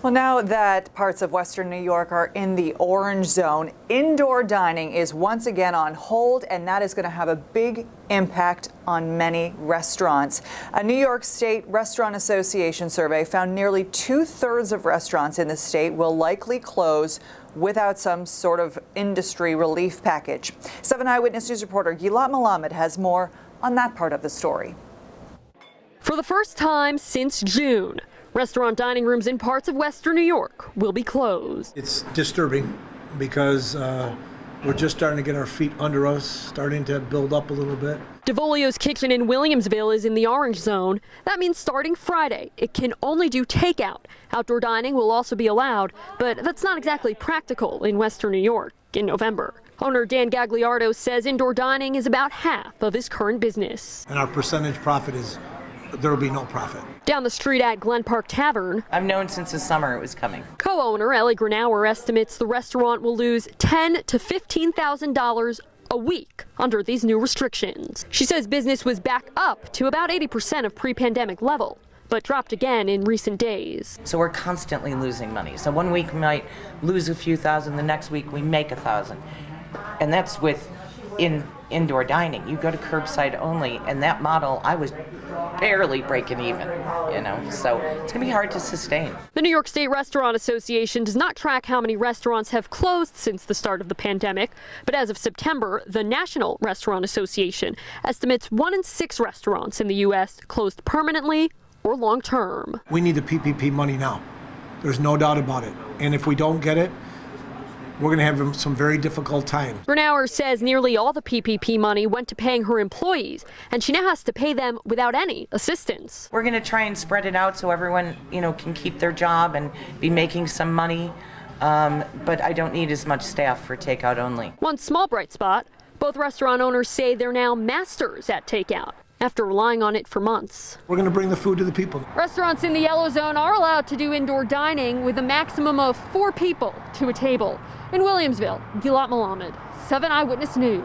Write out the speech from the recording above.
Well, now that parts of Western New York are in the orange zone, indoor dining is once again on hold, and that is going to have a big impact on many restaurants. A New York State Restaurant Association survey found nearly 2/3 of restaurants in the state will likely close without some sort of industry relief package. 7 Eyewitness News reporter Gilad Malamed has more on that part of the story. For the first time since June, restaurant dining rooms in parts of Western New York will be closed. It's disturbing because we're just starting to get our feet under us, starting to build up a little bit. DeVolio's Kitchen in Williamsville is in the orange zone. That means starting Friday, it can only do takeout. Outdoor dining will also be allowed, but that's not exactly practical in Western New York in November. Owner Dan Gagliardo says indoor dining is about half of his current business. And our percentage profit is there will be no profit. Down the street at Glen Park Tavern, I've known since the summer it was coming. Co-owner Ellie Grenauer estimates the restaurant will lose $10,000 to $15,000 a week under these new restrictions. She says business was back up to about 80% of pre-pandemic level, but dropped again in recent days. So we're constantly losing money. So one week we might lose a few thousand, the next week we make $1,000. And that's with indoor dining. You go to curbside only, and that model, I was barely breaking even, so it's gonna be hard to sustain. The New York State Restaurant Association does not track how many restaurants have closed since the start of the pandemic, but as of September, the National Restaurant Association estimates 1 in 6 restaurants in the U.S. closed permanently or long term. We need the PPP money now. There's no doubt about it. And if we don't get it, we're going to have some very difficult time. Grenauer says nearly all the PPP money went to paying her employees, and she now has to pay them without any assistance. We're going to try and spread it out so everyone, can keep their job and be making some money, but I don't need as much staff for takeout only. One small bright spot, both restaurant owners say they're now masters at takeout after relying on it for months. We're going to bring the food to the people. Restaurants in the yellow zone are allowed to do indoor dining with a maximum of 4 people to a table. In Williamsville, Gilad Malamed, 7 Eyewitness News.